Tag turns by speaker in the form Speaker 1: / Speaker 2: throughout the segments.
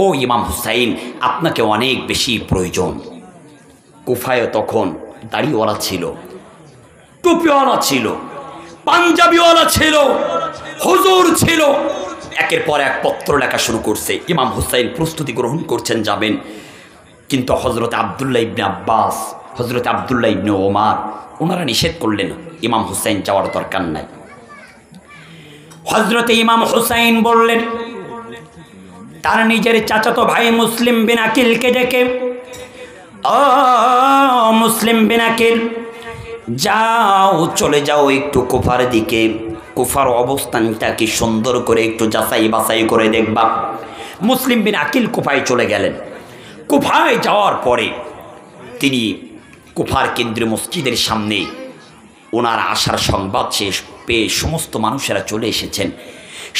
Speaker 1: ও ইমাম হুসাইন, আপনাকে অনেক বেশি প্রয়োজন। কুফায় তখন দাড়িওয়ালা ছিল, টুপিওয়ালা ছিল, পাঞ্জাবিওয়ালা ছিল, হুজুর ছিল। একের পর এক পত্র লেখা শুরু করছে। ইমাম হুসাইন প্রস্তুতি গ্রহণ করছেন যাবেন, কিন্তু হজরত আবদুল্লাহ ইবনে আব্বাস, হজরত আবদুল্লাহ ইবনে ওমর ওনারা নিষেধ করলেন, ইমাম হুসাইন যাওয়ার দরকার নাই। হজরতে ইমাম হুসাইন বললেন তার নিজের চাচাতো ভাই মুসলিম বিন আকিলকে ডেকে, ও মুসলিম বিন আকিল, যাও, চলে যাও একটু কুফার দিকে, কুফার অবস্থানটা কি সুন্দর করে একটু যাচাই বাছাই করে দেখবা। মুসলিম বিন আকিল কুফায় চলে গেলেন। কুফায় যাওয়ার পরে তিনি কুফার কেন্দ্রীয় মসজিদের সামনে ওনার আসার সংবাদ পেয়ে সমস্ত মানুষেরা চলে এসেছেন।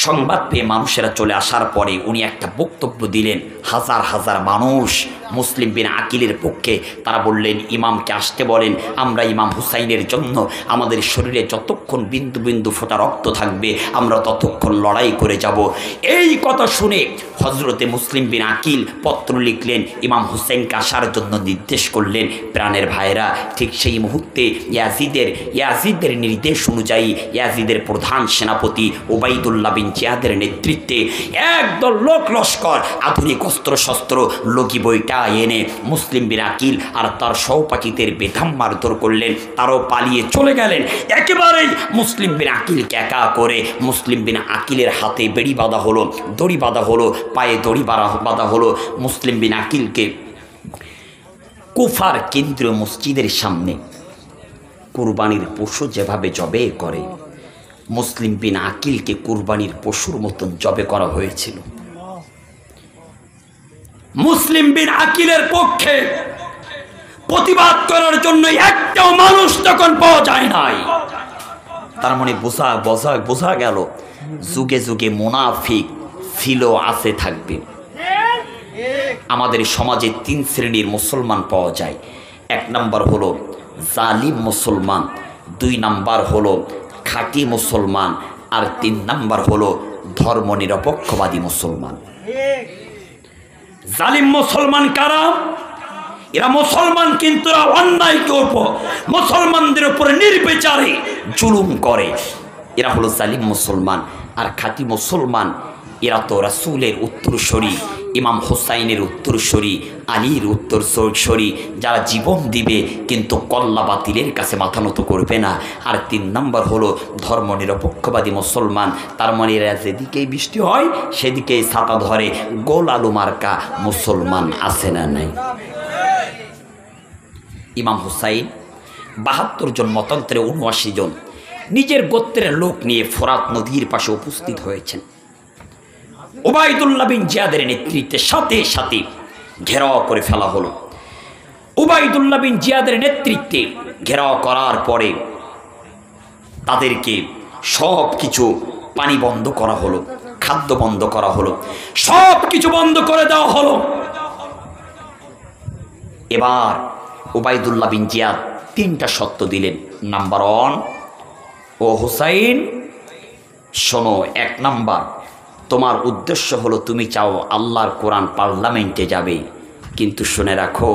Speaker 1: সংবাদ পেয়ে মানুষেরা চলে আসার পরে উনি একটা বক্তব্য দিলেন। হাজার হাজার মানুষ মুসলিম বিন আকিলের পক্ষে, তারা বললেন ইমামকে আসতে বলেন, আমরা ইমাম হুসাইনের জন্য আমাদের শরীরে যতক্ষণ বিন্দু বিন্দু ফোঁটা রক্ত থাকবে আমরা ততক্ষণ লড়াই করে যাব। এই কথা শুনে হজরতে মুসলিম বিন আকিল পত্র লিখলেন, ইমাম হুসাইনকে আসার জন্য নির্দেশ করলেন। প্রাণের ভাইরা, ঠিক সেই মুহূর্তে ইয়াজিদের নির্দেশ অনুযায়ী ইয়াজিদের প্রধান সেনাপতি ওবাইদুল্লাহ বিন জিয়াদের নেতৃত্বে একদল লোক লস্কর আধুনিক অস্ত্র শস্ত্র লগি বইটা এনে মুসলিম বিন আকিল আর তার সহপাঠীদের বেধাম মারধর করলেন। তারাও পালিয়ে চলে গেলেন। একেবারেই মুসলিম বিন আকিলকে একা করে মুসলিম বিন আকিলের হাতে বেড়ি বাঁধা হলো, দড়ি বাঁধা হলো, পায়ে দড়ি বাঁধা হলো। মুসলিম বিন আকিলকে কুফার কেন্দ্রীয় মসজিদের সামনে কুরবানির পশু যেভাবে জবে করে, মুসলিম বিন আকিলকে কুরবানির পশুর মতন জবে করা হয়েছিল। মুসলিম বিন আকিলের পক্ষে প্রতিবাদ করার জন্য একটাও মানুষ তখন পাওয়া যায় নাই। তার মানে বোঝা গেল যুগে যুগে মুনাফিক ছিল, আছে, থাকবে। আমাদের সমাজে 3 শ্রেণীর মুসলমান পাওয়া যায়। 1 নাম্বার হলো জালিম মুসলমান, 2 নাম্বার হলো খাঁটি মুসলমান, আর 3 নাম্বার হলো ধর্মনিরপেক্ষবাদী মুসলমান। জালিম মুসলমান কারা? এরা মুসলমান কিন্তু অন্যায়কে মুসলমানদের উপরে নির্বিচারে জুলুম করে, এরা হলো জালিম মুসলমান। আর খাঁটি মুসলমান এরা তো রাসূলের উত্তরসূরি, ইমাম হুসাইনের উত্তরসূরি, আলীর উত্তরসূরি, যারা জীবন দিবে কিন্তু কল্লা বাতিলের কাছে মাথা নত করবে না। আর 3 নাম্বার হলো ধর্মনিরপেক্ষবাদী মুসলমান। তার মানে এরা যেদিকেই বৃষ্টি হয় সেদিকেই ছাতা ধরে, গোল আলু মার্কা মুসলমান আছে না নাই? ইমাম হুসাইন 72 জন মতান্তরে 79 জন নিজের গোত্রের লোক নিয়ে ফোরাত নদীর পাশে উপস্থিত হয়েছেন। ওবাইদুল্লাহ বিন জিয়াদের নেতৃত্বে সাথে সাথে ঘেরাও করে ফেলা হলো। ওবাইদুল্লাহ বিন জিয়াদের নেতৃত্বে ঘেরাও করার পরে তাদেরকে সব কিছু, পানি বন্ধ করা হলো, খাদ্য বন্ধ করা হলো, সব কিছু বন্ধ করে দেওয়া হলো। এবার ওবাইদুল্লাহ বিন জিয়াদ 3টা শর্ত দিলেন। নাম্বার 1, ও হুসাইন শোনো, 1 নাম্বার, তোমার উদ্দেশ্য হলো তুমি চাও আল্লাহর কোরআন পার্লামেন্টে যাবে, কিন্তু শুনে রাখো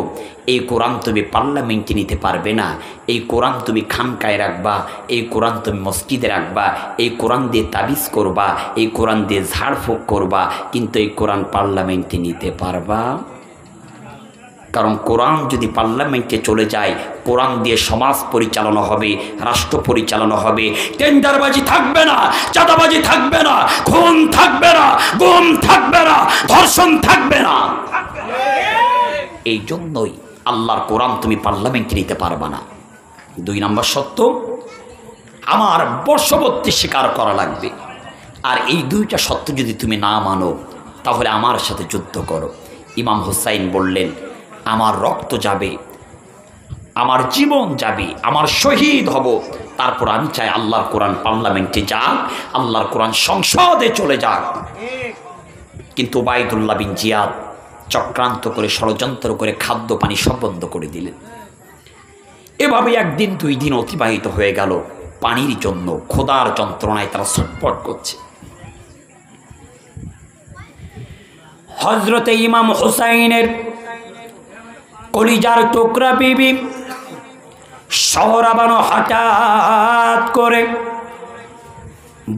Speaker 1: এই কোরআন তুমি পার্লামেন্টে নিতে পারবে না। এই কোরআন তুমি খানকায় রাখবা, এই কোরআন তুমি মসজিদে রাখবা, এই কোরআন দিয়ে তাবিজ করবা, এই কোরআন দিয়ে ঝাড়ফুঁক করবা, কিন্তু এই কোরআন পার্লামেন্টে নিতে পারবা? কারণ কোরআন যদি পার্লামেন্টে চলে যায়, কোরআন দিয়ে সমাজ পরিচালনা হবে, রাষ্ট্র পরিচালনা হবে, টেন্ডারবাজি থাকবে না, চাঁদাবাজি থাকবে না, খুন থাকবে না, গুম থাকবে না, ধর্ষণ থাকবে না। এই জন্যই আল্লাহর কোরআন তুমি পার্লামেন্টে নিতে পারবা না। 2 নম্বর সত্য, আমার বর্ষবর্তী স্বীকার করা লাগবে। আর এই 2টা সত্য যদি তুমি না মানো তাহলে আমার সাথে যুদ্ধ করো। ইমাম হুসাইন বললেন, আমার রক্ত যাবে, আমার জীবন যাবে, আমার শহীদ হব, তারপর আমি চাই আল্লাহর কোরআন পার্লামেন্টে যাক, আল্লাহর কোরআন সংসদে চলে যাক। কিন্তু ওবাইদুল্লাহ বিন জিয়াদ চক্রান্ত করে, ষড়যন্ত্র করে খাদ্য পানি সব বন্ধ করে দিলেন। এভাবে 1 দিন 2 দিন অতিবাহিত হয়ে গেল। পানির জন্য ক্ষুধার যন্ত্রণায় তারা ছটফট করছে।
Speaker 2: হযরতে ইমাম হুসাইনের কলিজার টুকরা বিবি শহরাবানো হঠাৎ করে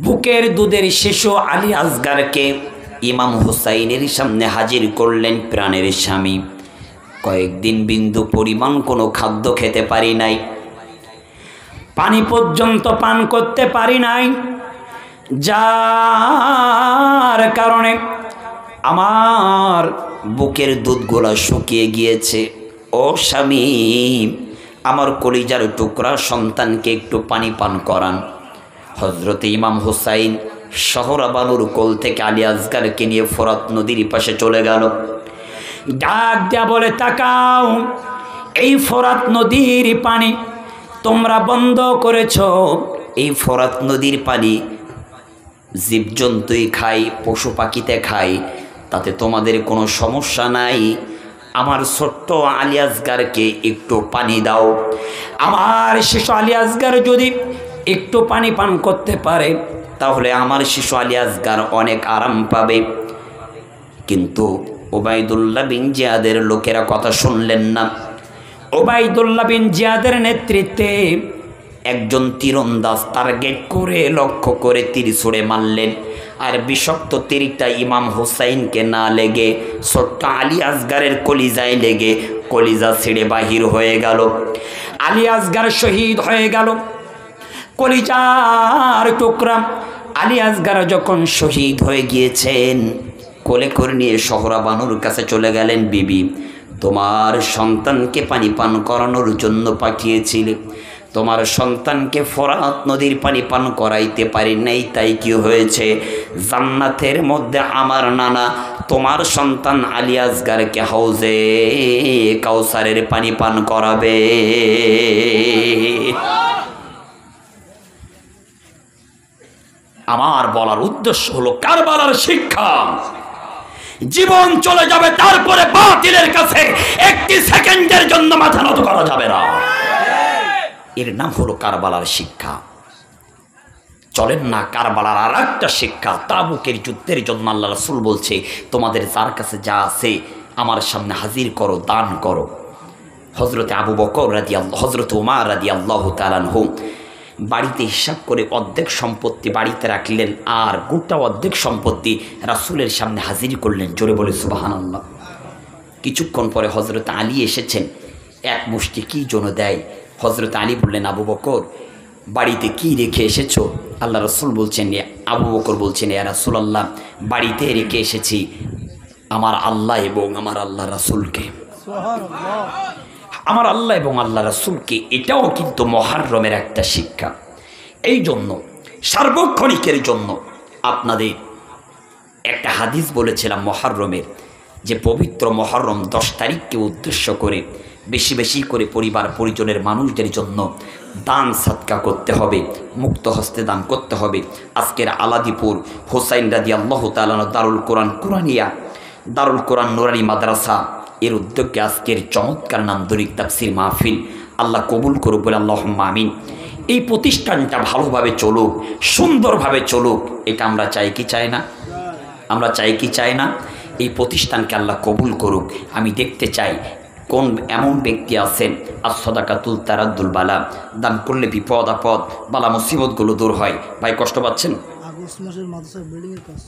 Speaker 2: বুকের দুধের শিশু আলী আসগারকে ইমাম হুসাইনের সামনে হাজির করলেন। প্রাণের স্বামী, কয়েকদিন বিন্দু পরিমাণ কোনো খাদ্য খেতে পারি নাই, পানি পর্যন্ত পান করতে পারি নাই, যার কারণে আমার বুকের দুধগুলা শুকিয়ে গিয়েছে। ও স্বামী, আমার কলিজার টুকরা সন্তানকে একটু পানি পান করান। হযরত ইমাম হুসাইন শহরাবানুর কোল থেকে আলী আসগারকে নিয়ে ফোরাত নদীর পাশে চলে গেল। ডাক দেয়া বলে, তাকাও, এই ফোরাত নদীর পানি তোমরা বন্ধ করেছ। এই ফোরাত নদীর পানি জীবজন্তুই খায়, পশু পাখিতে খায়, তাতে তোমাদের কোনো সমস্যা নাই। আমার ছোট্ট আলী আসগারকে একটু পানি দাও। আমার শিশু আলী আসগার যদি একটু পানি পান করতে পারে তাহলে আমার শিশু আলী আসগার অনেক আরাম পাবে। কিন্তু ওবায়দুল্লাহ বিন জিয়াদের লোকেরা কথা শুনলেন না। ওবায়দুল্লাহ বিন জিয়াদের নেতৃত্বে একজন তীরন্দাজ টার্গেট করে লক্ষ্য করে তীর ছুড়ে মারলেন। আর বিষাক্ত তীরটা ইমাম হুসাইনকে না লেগে ছোট্ট আলী আসগারের কলিজায় লেগে কলিজা ছিঁড়ে বাহির হয়ে গেল। আলী আসগার শহীদ হয়ে গেল। কলিজার টুকরা আলী আসগার যখন শহীদ হয়ে গিয়েছেন, কোলে করে নিয়ে শহরাবানুর কাছে চলে গেলেন। বিবি, তোমার সন্তানকে পানি পান করানোর জন্য পাঠিয়েছিলে, তোমার সন্তানকে ফোরাত নদীর পানি পান করাইতে পারি নাই, তাই কি হয়েছে? জান্নাতের মধ্যে আমার নানা তোমার সন্তান আলী আসগারকে হাউজে কাউসারের পানি পান করাবে। আমার বলার উদ্দেশ্য হলো কারবালার শিক্ষা। জীবন চলে যাবে, তারপরে বাতিলের কাছে একটি সেকেন্ডের জন্য মাথা নত করা যাবে না। এর নাম হলো কারবালার শিক্ষা। চলেন না, কারবালার আর একটা শিক্ষা। তাবুকের যুদ্ধের জন্য আল্লাহ রাসূল বলছে, তোমাদের যার কাছে যা আছে আমার সামনে হাজির করো, দান করো। হযরতে আবু বকর রাদিয়াল্লাহু, হযরতে ওমর রাদিয়াল্লাহু তাআলা আনহু বাড়িতে হিসাব করে অর্ধেক সম্পত্তি বাড়িতে রাখলেন, আর গোটা অর্ধেক সম্পত্তি রাসূলের সামনে হাজির করলেন। জোরে বলে সুবহানাল্লাহ। কিছুক্ষণ পরে হযরত আলী এসেছেন। এক মুষ্টি কি জন্য দেয়? হযরত আলী বললেন, আবু বকর, বাড়িতে কি রেখে এসেছো? আল্লাহ রাসূল বলছেন, আবু বকর বলছেন, ইয়া রাসূলুল্লাহ, বাড়িতে রেখে এসেছি আমার আল্লাহ এবং আমার আল্লাহ রাসূলকে। আমার আল্লাহ এবং আল্লাহ রাসূলকে, এটাও কিন্তু মুহররমের একটা শিক্ষা। এই জন্য সার্বক্ষণিকের জন্য আপনাদের একটা হাদিস বলেছিলাম মুহররমের, যে পবিত্র মুহররম 10 তারিখকে উদ্দেশ্য করে বেশি বেশি করে পরিবার পরিজনের মানুষদের জন্য দান সাদকা করতে হবে, মুক্ত হস্তে দান করতে হবে। আজকের আলাদিপুর হুসাইন রাদিয়াল্লাহু তাআলা দারুল কোরআন কুরানিয়া, দারুল কোরআন নুরানি মাদ্রাসা এর উদ্যোগে আজকের চমৎকার নান্দনিক তাফসীর মাহফিল আল্লাহ কবুল করুক বলে আল্লাহুম্মা আমিন। এই প্রতিষ্ঠানটা ভালোভাবে চলুক, সুন্দরভাবে চলুক, এটা আমরা চাই কি চাই না? আমরা চাই কি চাই না? এই প্রতিষ্ঠানকে আল্লাহ কবুল করুক। আমি দেখতে চাই কোন এমন ব্যক্তি আছেন, as-সাদাকাতুল তারাদ্দুল বালা, দান করলে বিপদ আপদ বালা মুসিবতগুলো দূর হয়। ভাই কষ্ট পাচ্ছেন?
Speaker 3: আগস্ট মাসের মাদ্রাসার বিল্ডিং এর কাজ